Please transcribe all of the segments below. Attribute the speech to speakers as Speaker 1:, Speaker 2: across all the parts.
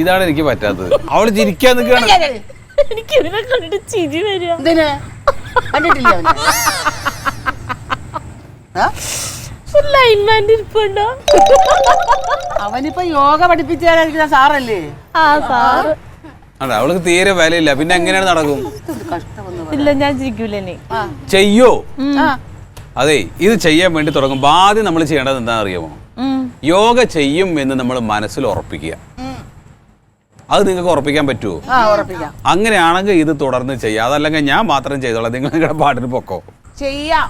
Speaker 1: ഇതാണ് എനിക്ക് പറ്റാത്തത്. അവള് ചിരിക്കാൻ നിൽക്കുകയാണ്.
Speaker 2: എനിക്ക് ഇതിനെ കണ്ടിട്ട് ചിരി വരിക.
Speaker 3: കണ്ടിട്ടില്ല അവനിപ്പോ യോഗ പഠിപ്പിച്ചു തരാനിരിക്കുന്ന സാറല്ലേ?
Speaker 2: ആ സാറ്.
Speaker 1: അല്ല അവൾക്ക് തീരെ വിലയില്ല, പിന്നെ എങ്ങനെയാണ് നടക്കും?
Speaker 2: ഇല്ല ഞാൻ ചിരിക്കൂലേ.
Speaker 1: ചെയ്യോ? അതെ, ഇത് ചെയ്യാൻ വേണ്ടി തുടങ്ങുമ്പോൾ ആദ്യം നമ്മൾ ചെയ്യേണ്ടത് എന്താ അറിയാമോ? യോഗ ചെയ്യും എന്ന് നമ്മൾ മനസ്സിൽ ഉറപ്പിക്കുക. അത് നിങ്ങൾക്ക് ഉറപ്പിക്കാൻ പറ്റുമോ? അങ്ങനെയാണെങ്കിൽ ഇത് തുടർന്ന് ചെയ്യാം. അതല്ലെങ്കിൽ ഞാൻ മാത്രം ചെയ്തോളാം, നിങ്ങൾ നിങ്ങളുടെ പാട്ടിന് പൊക്കോ.
Speaker 3: ചെയ്യാം.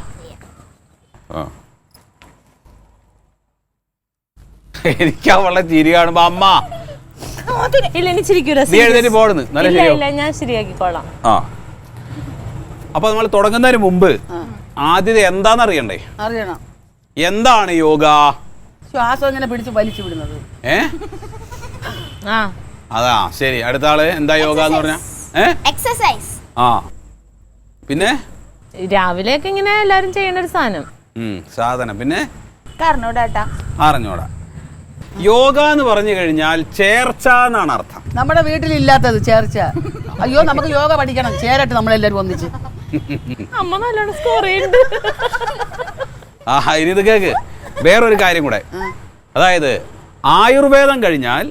Speaker 1: എനിക്ക് അവളുടെ ചിരി കാണുമ്പോ അമ്മ എഴുന്നേറ്റ് പോടുന്നു.
Speaker 2: ഞാൻ ശരിയാക്കിക്കോളാം.
Speaker 1: ആ, അപ്പൊ നമ്മൾ തുടങ്ങുന്നതിന് മുമ്പ് ആദ്യത്തെ എന്താന്ന് അറിയണ്ടേ?
Speaker 3: അറിയണം.
Speaker 1: എന്താണ് യോഗ?
Speaker 3: ശ്വാസം ഇങ്ങനെ പിടിച്ച് വലിച്ചു വിടുന്നത്.
Speaker 1: അതാ ശരി. അടുത്ത ആള് എന്താ യോഗ എന്ന് പറഞ്ഞ?
Speaker 4: എക്സസൈസ്.
Speaker 1: ആ, പിന്നെ
Speaker 2: രാവിലെയൊക്കെ ഇങ്ങനെ എല്ലാരും ചെയ്യേണ്ട ഒരു
Speaker 1: സാധനം. പിന്നെ
Speaker 4: അറിഞ്ഞൂടാ.
Speaker 1: യോഗ എന്ന് പറഞ്ഞു കഴിഞ്ഞാൽ ചേർച്ച എന്നാണ് അർത്ഥം.
Speaker 3: നമ്മുടെ വീട്ടിലില്ലാത്തത് ചേർച്ച. അയ്യോ, നമുക്ക് യോഗ പഠിക്കണം. ചേരട്ട് നമ്മളെല്ലാരും ഒന്നിച്ച്.
Speaker 2: അമ്മ നല്ലോണം സ്കോർ ചെയ്യുന്നുണ്ട്.
Speaker 1: ഇനി ഇത് കേക്ക്. വേറൊരു കാര്യം കൂടെ, അതായത് ആയുർവേദം കഴിഞ്ഞാൽ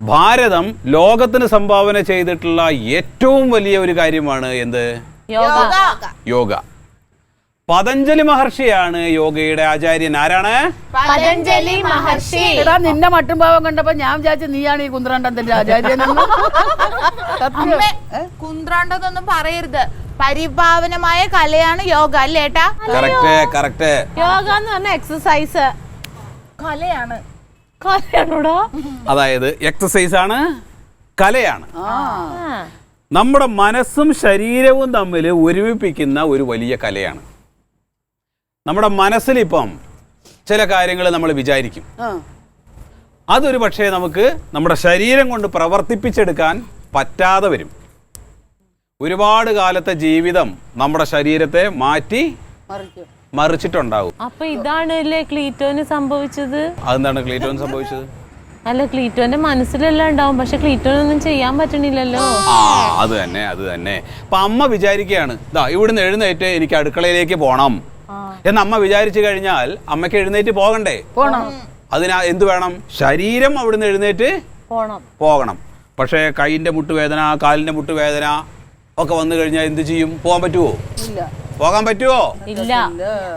Speaker 1: ഭാരതം ലോകത്തിന് സംഭാവന ചെയ്തിട്ടുള്ള ഏറ്റവും വലിയ ഒരു കാര്യമാണ് എന്ത്? യോഗ. പതഞ്ജലി മഹർഷിയാണ് യോഗയുടെ ആചാര്യൻ. ആരാണ്?
Speaker 2: പതഞ്ജലി മഹർഷി.
Speaker 3: നിന്നെ മട്ടും ഭാവം കണ്ടപ്പോ ഞാൻ വിചാരിച്ചു നീയാണ് ഈ കുന്ത്രാണ്ടത്തിന്റെ ആചാര്യൻ.
Speaker 4: കുന്ത്രാണ്ടതൊന്നും പറയരുത്. പരിഭാവനമായ കലയാണ് യോഗ അല്ലേട്ടാ?
Speaker 1: കറക്റ്റ്.
Speaker 2: യോഗ എന്ന് പറഞ്ഞ എക്സസൈസ്
Speaker 4: കലയാണ്.
Speaker 2: കലയാണോടാ?
Speaker 1: അതായത് എക്സസൈസ് ആണ്, കലയാണ്. നമ്മുടെ മനസ്സും ശരീരവും തമ്മിൽ ഒരുമിപ്പിക്കുന്ന ഒരു വലിയ കലയാണ്. നമ്മുടെ മനസ്സിൽ ഇപ്പം ചില കാര്യങ്ങൾ നമ്മൾ വിചാരിക്കും, അതൊരു പക്ഷേ നമുക്ക് നമ്മുടെ ശരീരം കൊണ്ട് പ്രവർത്തിപ്പിച്ചെടുക്കാൻ പറ്റാതെ വരും. ഒരുപാട് കാലത്തെ ജീവിതം നമ്മുടെ ശരീരത്തെ മാറ്റി മറിച്ചിട്ടുണ്ടാവും.
Speaker 2: അപ്പൊ ഇതാണല്ലേ ക്ലീറ്റോന് സംഭവിച്ചത്?
Speaker 1: അതെന്താണ് ക്ലീറ്റോന് സംഭവിച്ചത്?
Speaker 2: അല്ല, ക്ലീറ്റോന്റെ മനസ്സിലെല്ലാം ഉണ്ടാവും, പക്ഷെ ക്ലീറ്റോനൊന്നും ചെയ്യാൻ പറ്റണില്ലല്ലോ.
Speaker 1: അത് തന്നെ. അപ്പൊ അമ്മ വിചാരിക്കുകയാണ്, ഇവിടുന്ന് എഴുന്നേറ്റ് എനിക്ക് അടുക്കളയിലേക്ക് പോണം എന്ന് അമ്മ വിചാരിച്ചു കഴിഞ്ഞാൽ അമ്മയ്ക്ക് എഴുന്നേറ്റ് പോകണ്ടേ? അതിനാ എന്ത് വേണം? ശരീരം അവിടുന്ന് എഴുന്നേറ്റ് പോകണം. പക്ഷേ കൈയിന്റെ മുട്ടുവേദന, കാലിന്റെ മുട്ടുവേദന ഒക്കെ വന്നു കഴിഞ്ഞാൽ എന്ത് ചെയ്യും? പോകാൻ പറ്റുമോ? പോകാൻ പറ്റുമോ?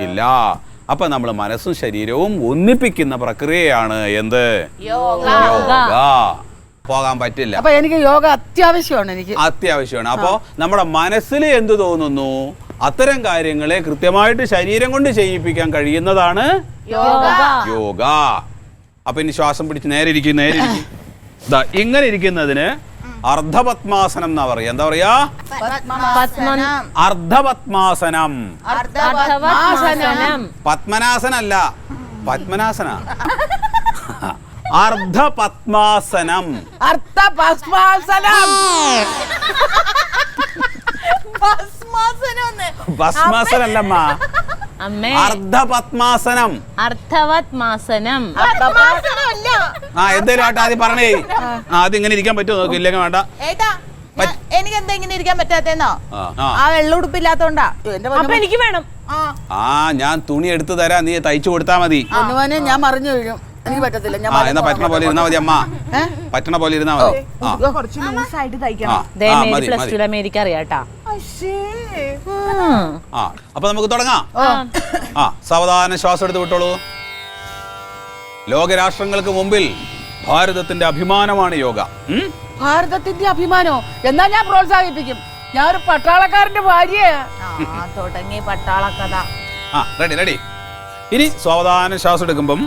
Speaker 1: ഇല്ല. അപ്പൊ നമ്മൾ മനസ്സും ശരീരവും ഒന്നിപ്പിക്കുന്ന പ്രക്രിയയാണ് എന്ത്? യോഗ. പോകാൻ പറ്റില്ല.
Speaker 3: അപ്പൊ എനിക്ക് യോഗ
Speaker 1: അത്യാവശ്യമാണ്. അപ്പൊ നമ്മുടെ മനസ്സിൽ എന്ത് തോന്നുന്നു, അത്തരം കാര്യങ്ങളെ കൃത്യമായിട്ട് ശരീരം കൊണ്ട് ചെയ്യിപ്പിക്കാൻ കഴിയുന്നതാണ് യോഗ. അപ്പൊ ഇനി ശ്വാസം പിടിച്ച് നേരെ ഇരിക്കും. ഇങ്ങനെ ഇരിക്കുന്നതിന് അർദ്ധപത്മാസനം എന്നാ പറയാ. എന്താ പറയാ? അർദ്ധപത്മാസനം. പത്മനാസനല്ല, പത്മനാസന. അർദ്ധപത്മാസനം. ഭസ്മാസനല്ലമ്മ, അർദ്ധപത്മാസനം. എന്തേലും ആട്ടെ ആദ്യം പറഞ്ഞേ. ആദ്യം ഇങ്ങനെ ഇരിക്കാൻ പറ്റുമോ നോക്ക്. ഇല്ലെങ്കിൽ വേണ്ട.
Speaker 4: എനിക്ക് എന്താ ഇങ്ങനെ ഇരിക്കാൻ പറ്റാത്തേന്നോ? ആ വെള്ളുടുപ്പില്ലാത്തോണ്ടാ.
Speaker 2: എനിക്ക് വേണം.
Speaker 1: ഞാൻ തുണി എടുത്തു തരാം, നീ തയ്ച്ചു കൊടുത്താ മതി.
Speaker 3: ഞാൻ മറിഞ്ഞു വീഴും, എനിക്ക് പറ്റത്തില്ല.
Speaker 1: എന്നാ പറ്റണ പോലെ ഇരുന്നാ മതി അമ്മ, പറ്റണ പോലെ ഇരുന്നാ മതി.
Speaker 2: അമേരിക്ക അറിയാട്ടാ.
Speaker 1: അപ്പൊ നമുക്ക് തുടങ്ങാം. സാവധാനം ശ്വാസം എടുത്ത് വിട്ടോളൂ. ലോകരാഷ്ട്രങ്ങൾക്ക് മുമ്പിൽ ഭാരതത്തിന്റെ അഭിമാനമാണ് യോഗ.
Speaker 3: ഭാരതത്തിന്റെ അഭിമാനോ? എന്നാ ഞാൻ പ്രോത്സാഹിപ്പിക്കും. ഞാൻ ഒരു പട്ടാളക്കാരന്റെ ഭാര്യ.
Speaker 4: തുടങ്ങി പട്ടാളക്കഥ.
Speaker 1: റെഡി. ഇനി സാവധാനം ശ്വാസം എടുക്കുമ്പം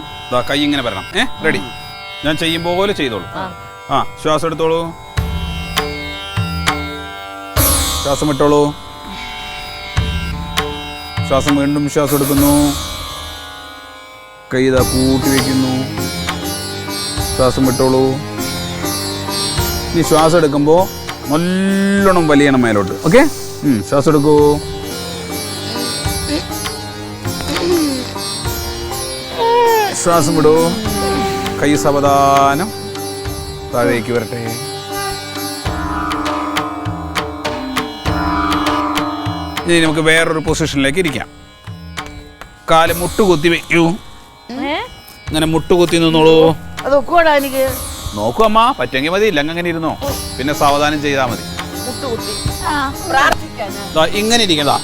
Speaker 1: കൈ ഇങ്ങനെ വരണം. റെഡി? ഞാൻ ചെയ്യും പോലെ ചെയ്തോളൂ. ശ്വാസം എടുത്തോളൂ. ശ്വാസം വിട്ടോളൂ. ശ്വാസം വീണ്ടും ശ്വാസം എടുക്കുന്നു. കൈ കൂട്ടി വയ്ക്കുന്നു. ശ്വാസം വിട്ടോളൂ. ഇനി ശ്വാസം എടുക്കുമ്പോൾ നല്ലോണം വലിയണം മേലോട്ട്. ഓക്കെ, ശ്വാസം എടുക്കൂ. ശ്വാസം വിടൂ. കൈ സാവധാനം താഴേക്ക് വരട്ടെ. ഇനി നമുക്ക് വേറൊരു പൊസിഷനിലേക്ക് ഇരിക്കാം. കാല് മുട്ടുകുത്തി വെക്കൂ. ഇങ്ങനെ മുട്ടുകുത്തി നിന്നോളൂ.
Speaker 3: അത് ഒക്കുവാടാ എനിക്ക്.
Speaker 1: നോക്കൂ അമ്മ, പറ്റുമെങ്കിൽ മതി, ഇല്ലെങ്കിൽ അങ്ങനെ ഇരുന്നോ. പിന്നെ സാവധാനം ചെയ്താൽ മതി. ഇങ്ങനെ ഇരിക്കണതാ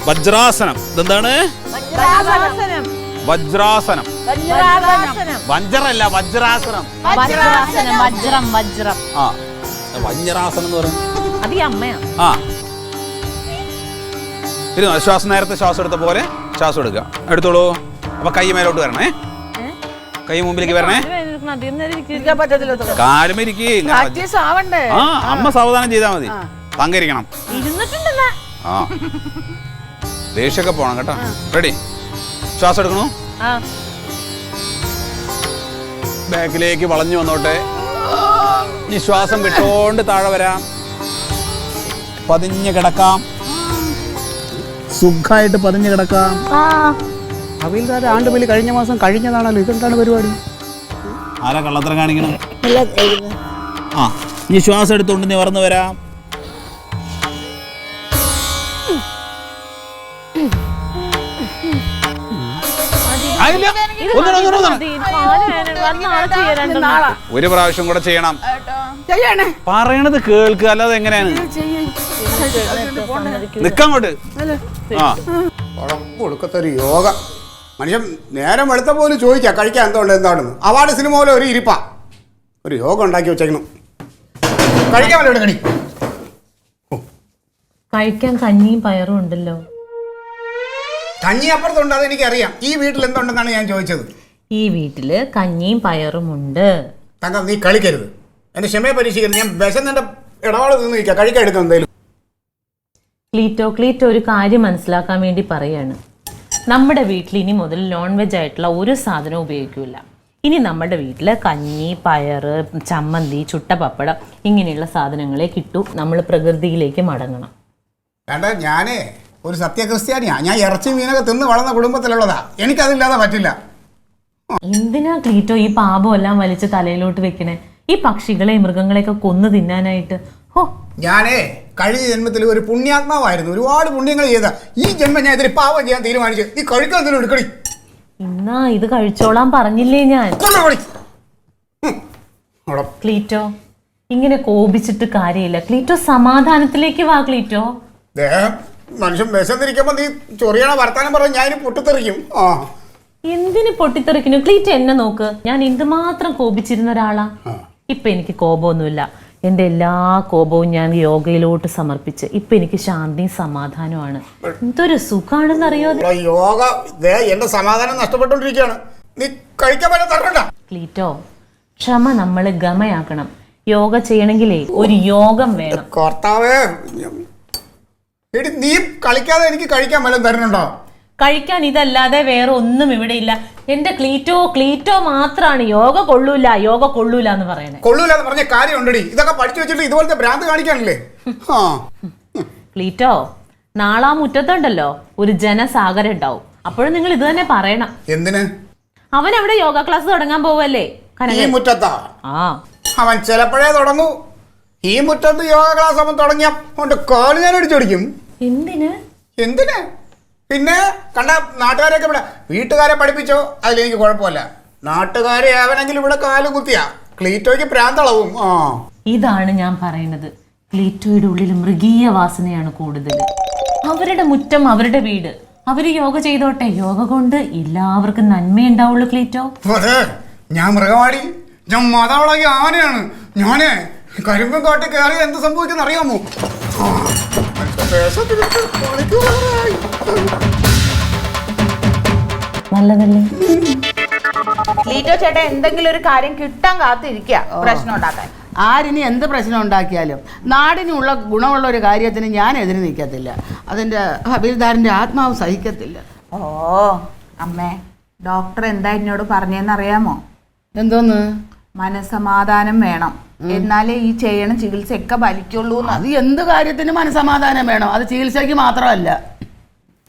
Speaker 1: വജ്രാസനം. ഇതെന്താണ്? വജ്രാസനം. വജ്രല്ല, വജ്രാസനം.
Speaker 2: വജ്രം വജ്രം.
Speaker 1: ആ, വജ്രാസനം എന്ന് പറയുന്നത്
Speaker 2: അത് ഈ അമ്മയാ.
Speaker 1: ആ, ഇരുന്നോ. ശ്വാസം നേരത്തെ ശ്വാസം എടുത്ത പോലെ ശ്വാസം എടുക്കുക. എടുത്തോളൂ. അപ്പൊ കൈ മേലോട്ട് വരണേ. കൈ മുമ്പിലേക്ക് വരണേ.
Speaker 3: ഇരിക്കാൻ പറ്റത്തില്ല.
Speaker 1: കാലുമിരിക്കേ.
Speaker 3: പ്രാക്ടീസ് ആവണ്ടേ?
Speaker 1: ആ, അമ്മ സാവധാനം ചെയ്താൽ മതി. തങ്കരിക്കണം. ആ, ദേഷ്യമൊക്കെ പോണം കേട്ടോ. റെഡി? ശ്വാസം എടുക്കണു. ബാക്കിലേക്ക് വളഞ്ഞു വന്നോട്ടെ. ഇനി ശ്വാസം വിട്ടോണ്ട് താഴെ വരാം. പതിഞ്ഞ് കിടക്കാം. സുഖമായിട്ട് പതിഞ്ഞ് കിടക്കാം.
Speaker 5: അവിൽദാരുടെ ആണ്ടുബലി കഴിഞ്ഞ മാസം കഴിഞ്ഞതാണല്ലോ. ഇതെന്താണ് പരിപാടി?
Speaker 1: ആരാ കള്ളത്തരം കാണിക്കണം? ആ, ഇനി ശ്വാസം എടുത്തോണ്ട് നിവർന്ന് വരാം. ഒരു പ്രാവശ്യം കൂടെ ചെയ്യണം. പറയണത് കേൾക്കുക, അല്ലാതെ എങ്ങനെയാണ്? നിക്കങ്ങോട്ട്. ആ,
Speaker 5: കൊടുക്കത്തൊരു യോഗ. മനുഷ്യൻ നേരം വെളുത്ത പോലും ചോദിക്കാം കഴിക്കാൻ എന്താണെന്ന്. അവാർഡ് സിനിമ പോലെ ഒരു ഇരിപ്പാ. ഒരു യോഗ ഉണ്ടാക്കി വെച്ചേക്കണം. കഴിക്കാൻ വല്ല കടി.
Speaker 2: കഴിക്കാൻ കഞ്ഞിയും പയറും ഉണ്ടല്ലോ.
Speaker 5: കഞ്ഞി അപ്പുറത്തുണ്ട്, അതെനിക്കറിയാം. ഈ വീട്ടിൽ എന്തുണ്ടെന്നാണ് ഞാൻ ചോദിച്ചത്.
Speaker 2: ഈ വീട്ടില് കഞ്ഞിയും പയറും ഉണ്ട്.
Speaker 5: തങ്കം, നീ കളിക്കരുത്. എന്റെ ക്ഷമയെ പരീക്ഷിക്കരുത്. ഞാൻ വിശന്നെന്റെ ഇടപാട് നിന്ന് നിൽക്കാം. കഴിക്കാൻ എടുക്കാം എന്തായാലും.
Speaker 2: ക്ലീറ്റോ ഒരു കാര്യം മനസ്സിലാക്കാൻ വേണ്ടി പറയാണ്. നമ്മുടെ വീട്ടിൽ ഇനി മുതൽ നോൺ വെജ് ആയിട്ടുള്ള ഒരു സാധനവും ഉപയോഗിക്കില്ല. ഇനി നമ്മുടെ വീട്ടിൽ കഞ്ഞി, പയറ്, ചമ്മന്തി, ചുട്ട പപ്പടം ഇങ്ങനെയുള്ള സാധനങ്ങളെ കിട്ടൂ. നമ്മൾ പ്രകൃതിയിലേക്ക് മടങ്ങണം.
Speaker 5: വേണ്ട, ഞാനേ ഒരു സത്യക്രിസ്ത്യാനിയാ. ഞാൻ ഇറച്ചി മീനൊക്കെ തിന്ന് വളർന്ന കുടുംബത്തിലുള്ളതാ. എനിക്കതില്ലാതെ പറ്റില്ല.
Speaker 2: എന്തിനാ ക്ലീറ്റോ ഈ പാപം എല്ലാം വലിച്ച് തലയിലോട്ട് വെക്കണേ? ഈ പക്ഷികളെ മൃഗങ്ങളെയൊക്കെ കൊന്നു തിന്നാനായിട്ട്. ഹോ,
Speaker 5: ഞാനേ കഴിഞ്ഞ ജന്മത്തിൽ ഒരു പുണ്യാത്മാവായിരുന്നു. ഒരുപാട് പുണ്യങ്ങൾ ചെയ്ത. ഈ ജന്മം ഞാൻ ഇതിൽ പാവം ചെയ്യാൻ തീരുമാനിച്ചു. നീ കഴിക്കാൻ എന്തെങ്കിലും എടുക്കടി.
Speaker 2: ഇന്നാ ഇത് കഴിച്ചോളാൻ പറഞ്ഞില്ലേ ഞാൻ? ക്ലീറ്റോ, ഇങ്ങനെ കോപിച്ചിട്ട് കാര്യമില്ല. ക്ലീറ്റോ സമാധാനത്തിലേക്ക് വാ. ക്ലീറ്റോ,
Speaker 5: മനുഷ്യൻ വിശന്നിരിക്കുമ്പോ നീ ചൊറിയണ വർത്താനം പറഞ്ഞ് ഞാൻ പൊട്ടിത്തെറിക്കും.
Speaker 2: എന്തിന് പൊട്ടിത്തെറിക്കുന്നു? ക്ലീറ്റോ എന്നെ നോക്ക്. ഞാൻ എന്തുമാത്രം കോപിച്ചിരുന്ന ഒരാളാ. ഇപ്പൊ എനിക്ക് കോപമൊന്നുമില്ല. എൻ്റെ എല്ലാ കോപവും ഞാൻ യോഗയിലോട്ട് സമർപ്പിച്ച് ഇപ്പൊ എനിക്ക് ശാന്തിയും സമാധാനമാണ്. എന്തൊരു സുഖാണെന്നറിയോ?
Speaker 5: യോഗ എന്റെ സമാധാനം നഷ്ടപ്പെട്ടുകൊണ്ടിരിക്കുകയാണ്. നീ കഴിക്കാൻ പറ്റാൻ തരണ്ട.
Speaker 2: ക്ലീറ്റോ, ക്ഷമ നമ്മള് ഗമയാക്കണം. യോഗ ചെയ്യണമെങ്കിലേ ഒരു യോഗം വേണം.
Speaker 5: കർത്താവേ, നീ കളിക്കാതെ എനിക്ക് കഴിക്കാൻ വല്ലതും തരുന്നുണ്ടോ?
Speaker 2: കഴിക്കാൻ ഇതല്ലാതെ വേറെ ഒന്നും ഇവിടെ ഇല്ല. എന്റെ ക്ലീറ്റോ മാത്രാണ് യോഗ കൊള്ളൂല എന്ന് പറയണേ.
Speaker 5: കൊള്ളൂല എന്ന് പറഞ്ഞ കാര്യം ഉണ്ടടി. ഇതൊക്കെ പഠിച്ചു വെച്ചിട്ട് ഇതുപോലത്തെ ഭ്രാന്ത് കാണിക്കാനല്ലേ?
Speaker 2: ക്ലീറ്റോ, നാളാ മുറ്റത്തുണ്ടല്ലോ ഒരു ജനസാഗരം ഉണ്ടാവും. അപ്പോഴും നിങ്ങൾ ഇത് തന്നെ പറയണം.
Speaker 5: എന്തിന്?
Speaker 2: അവൻ അവിടെ യോഗ ക്ലാസ് തുടങ്ങാൻ പോവല്ലേ?
Speaker 5: ഈ മുറ്റത്താ?
Speaker 2: ആ,
Speaker 5: അവൻ ചിലപ്പോഴേ തുടങ്ങൂ. ഈ മുറ്റത്ത് യോഗ ക്ലാസ് അവൻ തുടങ്ങിയ കാല് ഞാൻ അടിച്ചോടിക്കും. എന്തിന്? പിന്നെ കണ്ട നാട്ടുകാരെയൊക്കെ ഇവിടെ വീട്ടുകാരെ പഠിപ്പിച്ചോ, അതിലെനിക്ക് കുഴപ്പമില്ല. നാട്ടുകാരെ ആവനെങ്കിലും ഇവിടെ കാല് കുത്തിയാ ക്ലീറ്റോയ്ക്ക് പ്രാന്തളവും.
Speaker 2: ഇതാണ് ഞാൻ പറയുന്നത്. ക്ലീറ്റോയുടെ ഉള്ളിൽ മൃഗീയ വാസനയാണ് കൂടുതൽ. അവരുടെ മുറ്റം, അവരുടെ വീട്, അവര് യോഗ ചെയ്തോട്ടെ. യോഗ കൊണ്ട് എല്ലാവർക്കും നന്മയുണ്ടാവുള്ളൂ. ക്ലീറ്റോ,
Speaker 5: ഞാൻ മൃഗവാടി, ഞാൻ മതവളകി ആനയാണ്. ഞാനേ കരിമ്പും കാട്ടി കയറി എന്ത് സംഭവിക്കുന്ന അറിയാമോ?
Speaker 2: നല്ലതല്ലേ?
Speaker 4: ക്ലീറ്റോ ചേട്ടാ എന്തെങ്കിലും ഒരു കാര്യം കിട്ടാൻ കാത്തിരിക്കുക പ്രശ്നം ഉണ്ടാക്കാൻ.
Speaker 3: ആരിനി എന്ത് പ്രശ്നം ഉണ്ടാക്കിയാലും നാടിനുള്ള ഗുണമുള്ള ഒരു കാര്യത്തിന് ഞാൻ എതിര് നിൽക്കത്തില്ല. അതിൻ്റെ ഹബീൽദാറിൻ്റെ ആത്മാവ് സഹിക്കത്തില്ല.
Speaker 4: ഓ അമ്മേ, ഡോക്ടർ എന്താ എന്നോട് പറഞ്ഞെന്നറിയാമോ?
Speaker 3: എന്തോന്ന്?
Speaker 4: മനസമാധാനം വേണം, എന്നാലേ ഈ ചെയ്യണ ചികിത്സയൊക്കെ ഫലിക്കുള്ളൂ.
Speaker 3: അത് എന്ത് കാര്യത്തിന് മനസമാധാനം വേണം? അത് ചികിത്സയ്ക്ക് മാത്രമല്ല.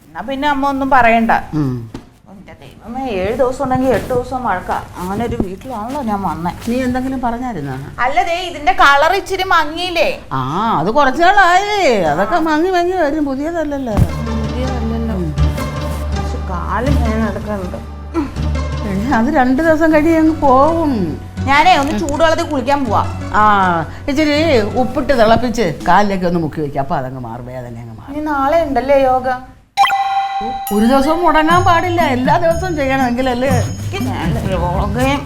Speaker 4: എന്നാ പിന്നെ അമ്മ ഒന്നും പറയണ്ട. അമ്മ 7 ദിവസം ഉണ്ടെങ്കിൽ 8 ദിവസം മഴക്ക. അങ്ങനെ ഒരു വീട്ടിലാണല്ലോ ഞാൻ വന്നേ.
Speaker 3: നീ എന്തെങ്കിലും പറഞ്ഞായിരുന്നോ?
Speaker 4: അല്ലതേ ഇതിന്റെ കളർ ഇച്ചിരി മങ്ങിയില്ലേ?
Speaker 3: ആ അത് കുറച്ച് നാളായി. അതൊക്കെ മങ്ങി വരും. പുതിയതല്ലല്ലോ.
Speaker 4: പക്ഷെ കാല് ഞാൻ നടക്കുന്നുണ്ട്.
Speaker 3: അത് 2 ദിവസം കഴിഞ്ഞ് അങ്ങ് പോവും.
Speaker 4: ഞാനേ ഒന്ന് ചൂടുവെള്ളത്തിൽ കുളിക്കാൻ പോവാ.
Speaker 3: ആ ഇച്ചിരി ഉപ്പിട്ട് തിളപ്പിച്ച് കാലിലേക്ക് ഒന്ന് മുക്കി വെക്കാം. അപ്പൊ അതങ്ങ് മാറും, വേദന അങ്ങ് മാറും.
Speaker 4: ഇനി നാളെ ഉണ്ടല്ലേ യോഗ?
Speaker 3: ഒരു ദിവസവും മുടങ്ങാൻ പാടില്ല, എല്ലാ ദിവസവും ചെയ്യണമെങ്കിലല്ലേ.
Speaker 4: യോഗയും